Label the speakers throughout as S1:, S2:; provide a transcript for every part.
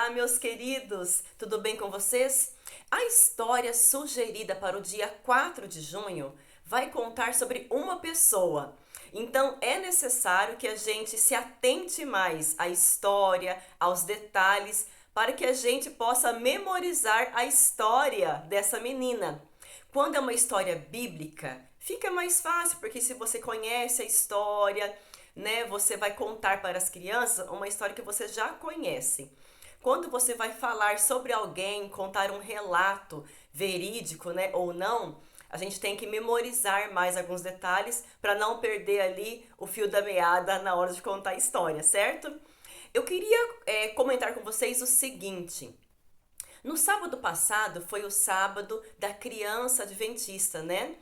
S1: Olá, meus queridos! Tudo bem com vocês? A história sugerida para o dia 4 de junho vai contar sobre uma pessoa. Então é necessário que a gente se atente mais à história, aos detalhes, para que a gente possa memorizar a história dessa menina. Quando é uma história bíblica, fica mais fácil, porque se você conhece a história, né, você vai contar para as crianças uma história que você já conhece. Quando você vai falar sobre alguém, contar um relato verídico, né, ou não, a gente tem que memorizar mais alguns detalhes para não perder ali o fio da meada na hora de contar a história, certo? Eu queria comentar com vocês o seguinte. No sábado passado foi o sábado da criança adventista, né?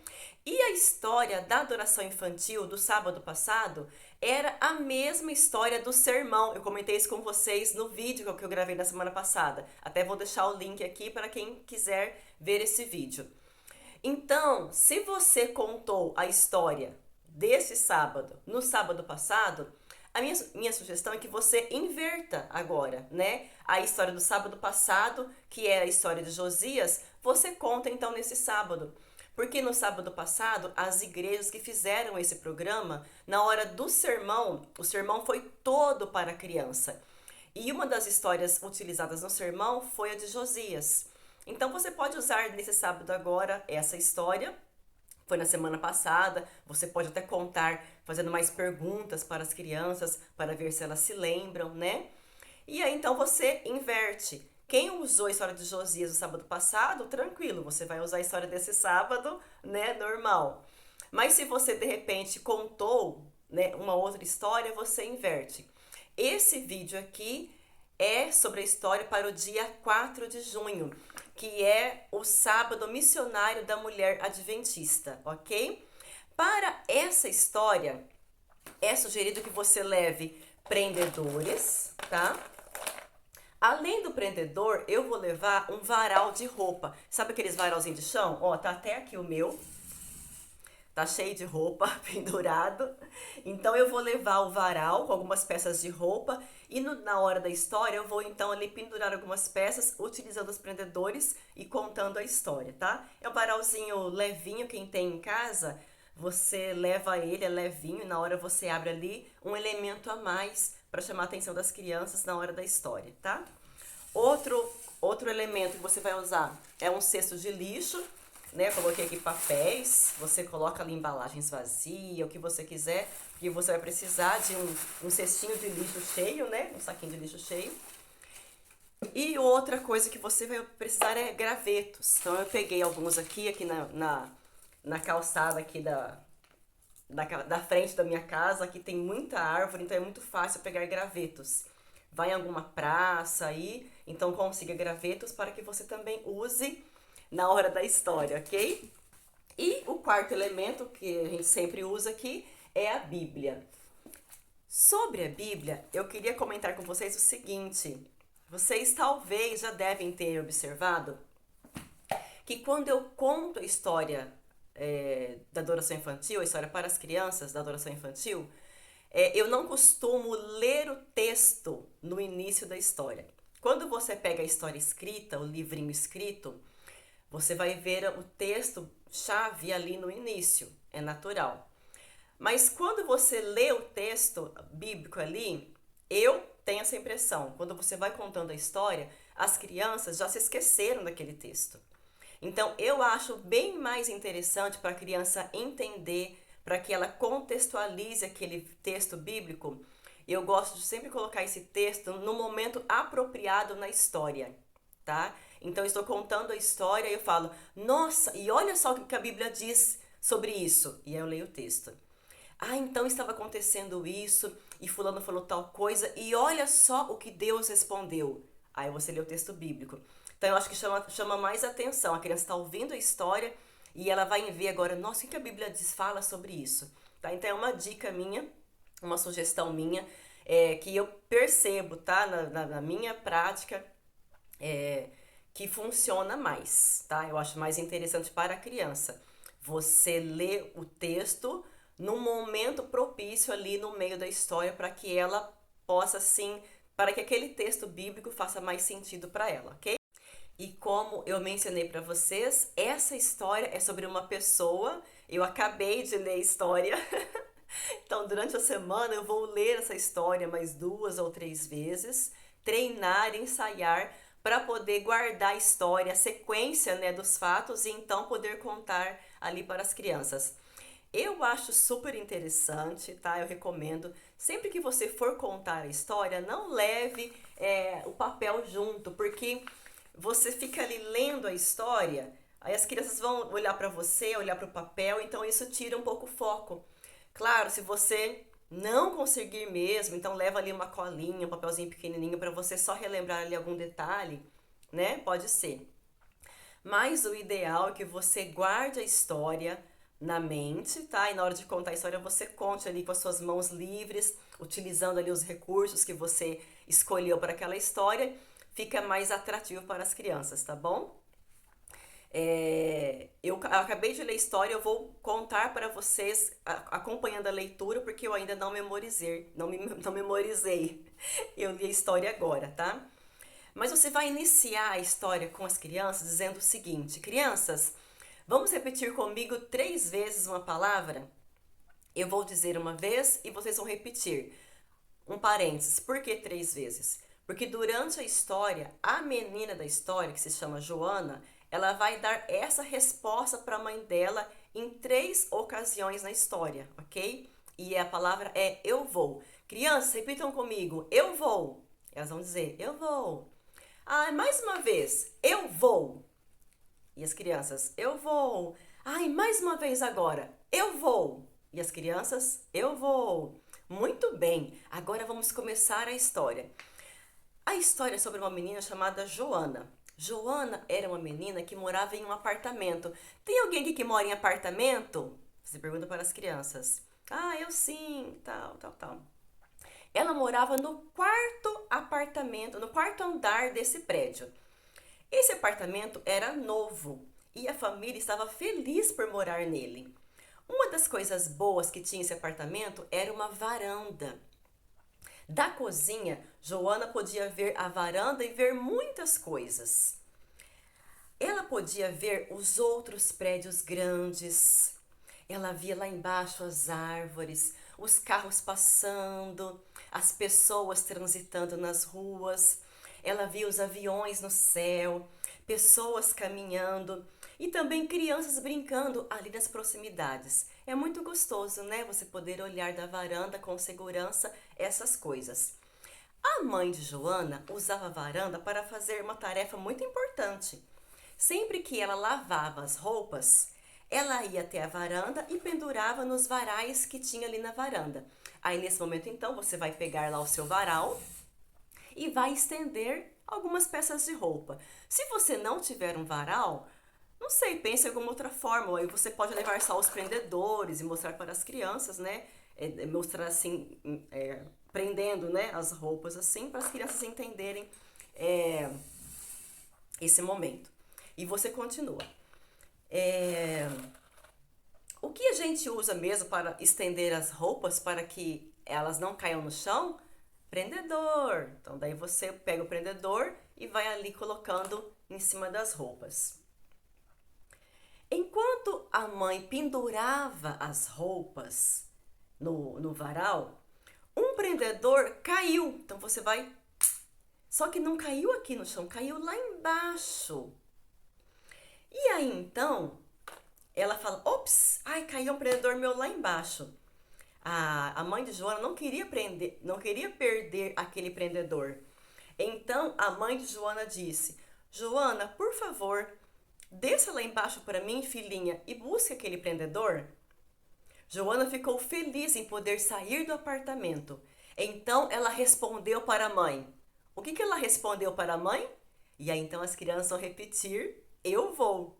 S1: E a história da adoração infantil do sábado passado era a mesma história do sermão. Eu comentei isso com vocês no vídeo que eu gravei na semana passada. Até vou deixar o link aqui para quem quiser ver esse vídeo. Então, se você contou a história desse sábado no sábado passado, a minha sugestão é que você inverta agora, né? A história do sábado passado, que era a história de Josias, você conta então nesse sábado. Porque no sábado passado, as igrejas que fizeram esse programa, na hora do sermão, o sermão foi todo para a criança. E uma das histórias utilizadas no sermão foi a de Josias. Então você pode usar nesse sábado agora essa história. Foi na semana passada, você pode até contar fazendo mais perguntas para as crianças para ver se elas se lembram, né? E aí então você inverte. Quem usou a história de Josias no sábado passado, tranquilo, você vai usar a história desse sábado, né, normal. Mas se você de repente contou, né, uma outra história, você inverte. Esse vídeo aqui é sobre a história para o dia 4 de junho, que é o sábado missionário da mulher adventista, ok? Para essa história, é sugerido que você leve prendedores, tá? Além do prendedor, eu vou levar um varal de roupa. Sabe aqueles varalzinhos de chão? Ó, tá até aqui o meu. Tá cheio de roupa pendurado. Então eu vou levar o varal com algumas peças de roupa e na hora da história eu vou então ali pendurar algumas peças utilizando os prendedores e contando a história, tá? É um varalzinho levinho, quem tem em casa, você leva ele, é levinho, e na hora você abre ali um elemento a mais para chamar a atenção das crianças na hora da história, tá? Outro elemento que você vai usar é um cesto de lixo, né? Eu coloquei aqui papéis, você coloca ali embalagens vazias, o que você quiser, porque você vai precisar de um cestinho de lixo cheio, né? Um saquinho de lixo cheio. E outra coisa que você vai precisar é gravetos. Então eu peguei alguns aqui na calçada aqui da frente da minha casa. Aqui tem muita árvore, então é muito fácil pegar gravetos. Vai em alguma praça aí, então consiga gravetos para que você também use na hora da história, ok? E o quarto elemento que a gente sempre usa aqui é a Bíblia. Sobre a Bíblia, eu queria comentar com vocês o seguinte: vocês talvez já devem ter observado que quando eu conto a história da adoração infantil, a história para as crianças da adoração infantil, eu não costumo ler o texto no início da história. Quando você pega a história escrita, o livrinho escrito, você vai ver o texto chave ali no início, é natural. Mas quando você lê o texto bíblico ali, eu tenho essa impressão. Quando você vai contando a história, as crianças já se esqueceram daquele texto. Então, eu acho bem mais interessante para a criança entender, para que ela contextualize aquele texto bíblico. Eu gosto de sempre colocar esse texto no momento apropriado na história, tá? Então, eu estou contando a história e eu falo, nossa, e olha só o que a Bíblia diz sobre isso. E aí eu leio o texto. Ah, então estava acontecendo isso, e fulano falou tal coisa, e olha só o que Deus respondeu. Aí você lê o texto bíblico. Então eu acho que chama mais atenção. A criança está ouvindo a história e ela vai ver agora, nossa, o que a Bíblia diz, fala sobre isso. Tá? Então é uma dica minha, uma sugestão minha, que eu percebo, tá? Na minha prática, que funciona mais, tá? Eu acho mais interessante para a criança. Você lê o texto num momento propício ali no meio da história para que ela possa, assim, para que aquele texto bíblico faça mais sentido para ela, ok? E como eu mencionei para vocês, essa história é sobre uma pessoa. Eu acabei de ler a história. Então, durante a semana eu vou ler essa história mais 2 ou 3 vezes, treinar, ensaiar, para poder guardar a história, a sequência, né, dos fatos e então poder contar ali para as crianças. Eu acho super interessante, tá? Eu recomendo. Sempre que você for contar a história, não leve o papel junto, porque você fica ali lendo a história, aí as crianças vão olhar para você, olhar para o papel, então isso tira um pouco o foco. Claro, se você não conseguir mesmo, então leva ali uma colinha, um papelzinho pequenininho para você só relembrar ali algum detalhe, né? Pode ser. Mas o ideal é que você guarde a história na mente, tá? E na hora de contar a história, você conte ali com as suas mãos livres, utilizando ali os recursos que você escolheu para aquela história, fica mais atrativo para as crianças, tá bom? Eu acabei de ler a história, eu vou contar para vocês acompanhando a leitura, porque eu ainda não memorizei, não memorizei. Eu li a história agora, tá? Mas você vai iniciar a história com as crianças dizendo o seguinte: crianças, vamos repetir comigo 3 vezes uma palavra? Eu vou dizer uma vez e vocês vão repetir. Um parênteses, por que 3 vezes? Porque durante a história, a menina da história, que se chama Joana, ela vai dar essa resposta para a mãe dela em 3 ocasiões na história, ok? E a palavra é eu vou. Crianças, repitam comigo, eu vou. Elas vão dizer, eu vou. Ah, mais uma vez, eu vou. E as crianças, eu vou. Ai, mais uma vez agora, eu vou. E as crianças, eu vou. Muito bem, agora vamos começar a história. A história é sobre uma menina chamada Joana. Joana era uma menina que morava em um apartamento. Tem alguém aqui que mora em apartamento? Você pergunta para as crianças. Ah, eu sim, tal. Ela morava no quarto apartamento, no quarto andar desse prédio. Esse apartamento era novo e a família estava feliz por morar nele. Uma das coisas boas que tinha esse apartamento era uma varanda. Da cozinha, Joana podia ver a varanda e ver muitas coisas. Ela podia ver os outros prédios grandes. Ela via lá embaixo as árvores, os carros passando, as pessoas transitando nas ruas. Ela via os aviões no céu, pessoas caminhando e também crianças brincando ali nas proximidades. É muito gostoso, né? Você poder olhar da varanda com segurança essas coisas. A mãe de Joana usava a varanda para fazer uma tarefa muito importante. Sempre que ela lavava as roupas, ela ia até a varanda e pendurava nos varais que tinha ali na varanda. Aí nesse momento então você vai pegar lá o seu varal e vai estender algumas peças de roupa. Se você não tiver um varal, não sei, pense em alguma outra forma. Aí você pode levar só os prendedores e mostrar para as crianças, né? Mostrar assim, prendendo, né, as roupas assim, para as crianças entenderem esse momento. E você continua. O que a gente usa mesmo para estender as roupas para que elas não caiam no chão? Prendedor. Então daí você pega o prendedor e vai ali colocando em cima das roupas. Enquanto a mãe pendurava as roupas no varal, um prendedor caiu. Então você vai. Só que não caiu aqui no chão, caiu lá embaixo. E aí então ela fala: ops, ai, caiu um prendedor meu lá embaixo. A mãe de Joana não queria perder aquele prendedor. Então a mãe de Joana disse: Joana, por favor, desça lá embaixo para mim, filhinha, e busque aquele prendedor. Joana ficou feliz em poder sair do apartamento. Então ela respondeu para a mãe. O que ela respondeu para a mãe? E aí então as crianças vão repetir: eu vou.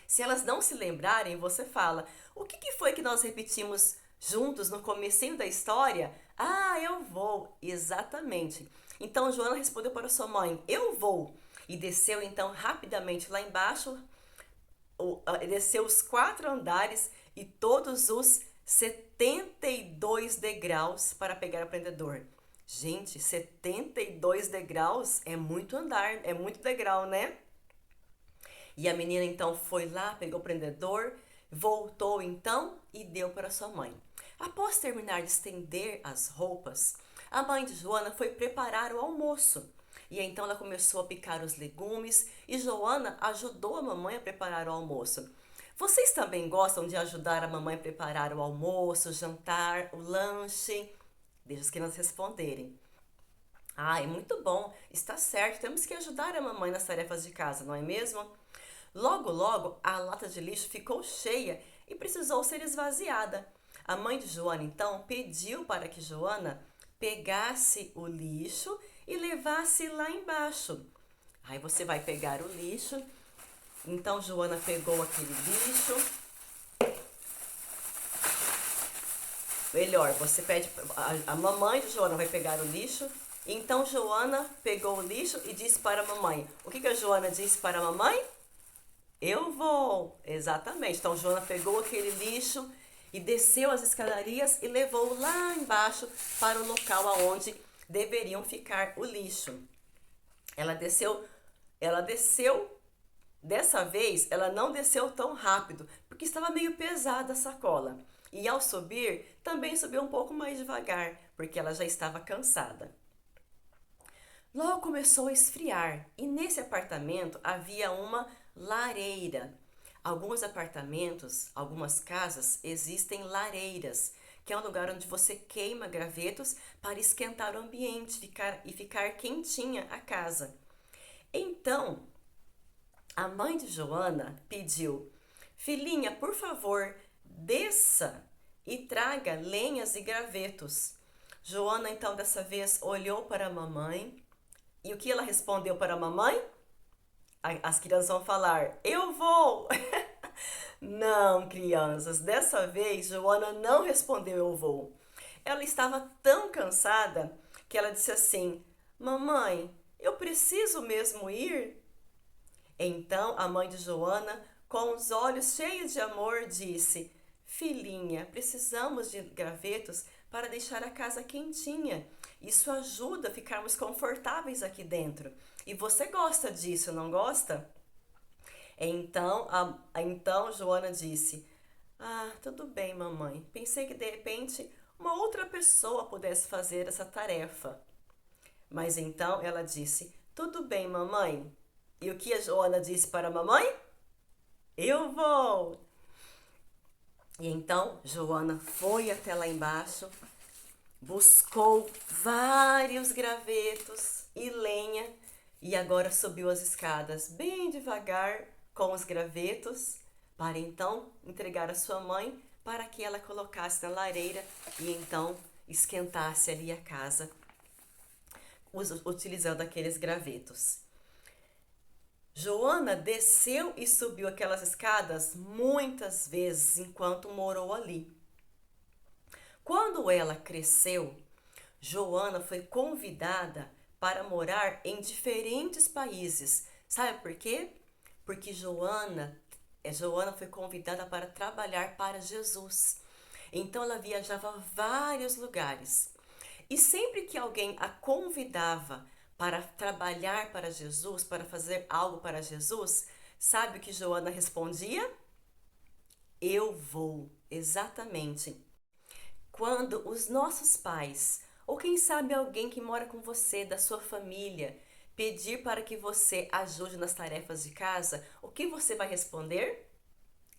S1: Se elas não se lembrarem, você fala: o que foi que nós repetimos juntos no comecinho da história? Ah, eu vou. Exatamente. Então Joana respondeu para sua mãe: eu vou. E desceu então rapidamente lá embaixo, desceu os 4 andares e todos os 72 degraus para pegar o prendedor. Gente, 72 degraus é muito andar, é muito degrau, né? E a menina então foi lá, pegou o prendedor, voltou então e deu para sua mãe. Após terminar de estender as roupas, a mãe de Joana foi preparar o almoço. E então ela começou a picar os legumes e Joana ajudou a mamãe a preparar o almoço. Vocês também gostam de ajudar a mamãe a preparar o almoço, o jantar, o lanche? Deixa as crianças responderem. Ah, é muito bom, está certo, temos que ajudar a mamãe nas tarefas de casa, não é mesmo? Logo, logo, a lata de lixo ficou cheia e precisou ser esvaziada. A mãe de Joana, então, pediu para que Joana pegasse o lixo e levasse lá embaixo. Aí você vai pegar o lixo. Então, Joana pegou aquele lixo. Melhor, você pede, a mamãe de Joana vai pegar o lixo. Então, Joana pegou o lixo e disse para a mamãe. O que a Joana disse para a mamãe? Eu vou, exatamente. Então, Joana pegou aquele lixo e desceu as escadarias e levou lá embaixo para o local aonde deveriam ficar o lixo. Ela desceu, dessa vez ela não desceu tão rápido, porque estava meio pesada a sacola. E ao subir, também subiu um pouco mais devagar, porque ela já estava cansada. Logo começou a esfriar e nesse apartamento havia uma lareira. Alguns apartamentos, algumas casas, existem lareiras, que é um lugar onde você queima gravetos para esquentar o ambiente e ficar quentinha a casa. Então, a mãe de Joana pediu: Filhinha, por favor, desça e traga lenhas e gravetos. Joana, então, dessa vez olhou para a mamãe e o que ela respondeu para a mamãe? As crianças vão falar: Eu vou! Não, crianças, dessa vez Joana não respondeu eu vou. Ela estava tão cansada que ela disse assim: Mamãe, eu preciso mesmo ir? Então a mãe de Joana, com os olhos cheios de amor, disse: Filhinha, precisamos de gravetos para deixar a casa quentinha. Isso ajuda a ficarmos confortáveis aqui dentro. E você gosta disso, não gosta? Então Joana disse: Ah, tudo bem, mamãe. Pensei que de repente uma outra pessoa pudesse fazer essa tarefa. Mas então ela disse: Tudo bem, mamãe. E o que a Joana disse para a mamãe? Eu vou! E então Joana foi até lá embaixo, buscou vários gravetos e lenha e agora subiu as escadas bem devagar com os gravetos para então entregar a sua mãe para que ela colocasse na lareira e então esquentasse ali a casa utilizando aqueles gravetos. Joana desceu e subiu aquelas escadas muitas vezes enquanto morou ali. Quando ela cresceu, Joana foi convidada para morar em diferentes países. Sabe por quê? Porque Joana foi convidada para trabalhar para Jesus. Então ela viajava a vários lugares. E sempre que alguém a convidava para trabalhar para Jesus, para fazer algo para Jesus, sabe o que Joana respondia? Eu vou, exatamente. Quando os nossos pais, ou quem sabe alguém que mora com você, da sua família, pedir para que você ajude nas tarefas de casa, o que você vai responder?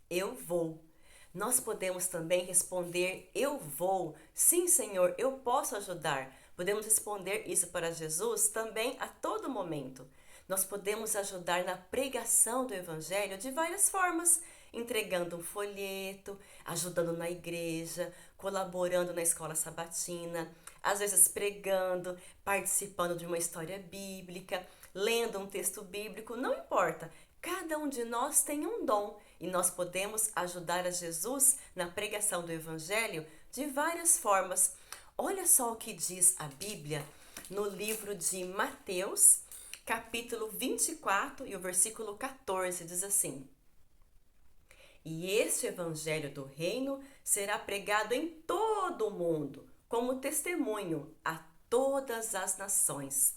S1: Eu vou. Nós podemos também responder: Eu vou. Sim, Senhor, eu posso ajudar. Podemos responder isso para Jesus também a todo momento. Nós podemos ajudar na pregação do Evangelho de várias formas, entregando um folheto, ajudando na igreja, colaborando na escola sabatina, às vezes pregando, participando de uma história bíblica, lendo um texto bíblico, não importa. Cada um de nós tem um dom e nós podemos ajudar a Jesus na pregação do Evangelho de várias formas. Olha só o que diz a Bíblia no livro de Mateus, capítulo 24 e o versículo 14, diz assim: E este Evangelho do Reino será pregado em todo o mundo, como testemunho a todas as nações.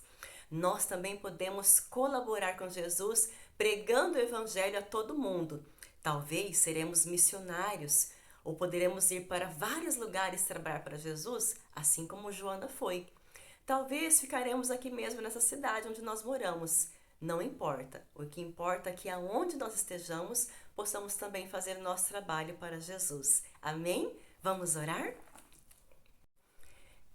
S1: Nós também podemos colaborar com Jesus pregando o evangelho a todo mundo. Talvez seremos missionários ou poderemos ir para vários lugares trabalhar para Jesus, assim como Joana foi. Talvez ficaremos aqui mesmo nessa cidade onde nós moramos. Não importa. O que importa é que aonde nós estejamos, possamos também fazer nosso trabalho para Jesus. Amém? Vamos orar?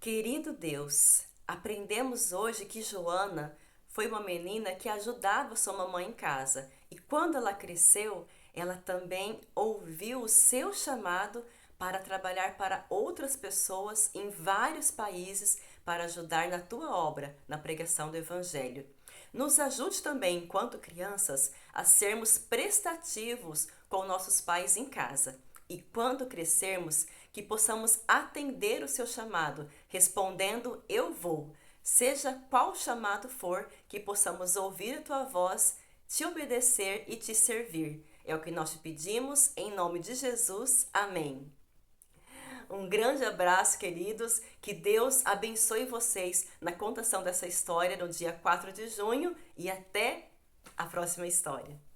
S1: Querido Deus, aprendemos hoje que Joana foi uma menina que ajudava sua mamãe em casa. E quando ela cresceu, ela também ouviu o seu chamado para trabalhar para outras pessoas em vários países para ajudar na tua obra, na pregação do Evangelho. Nos ajude também, enquanto crianças, a sermos prestativos com nossos pais em casa. E quando crescermos, que possamos atender o seu chamado, respondendo eu vou. Seja qual chamado for, que possamos ouvir a tua voz, te obedecer e te servir. É o que nós te pedimos, em nome de Jesus. Amém. Um grande abraço, queridos. Que Deus abençoe vocês na contação dessa história no dia 4 de junho e até a próxima história.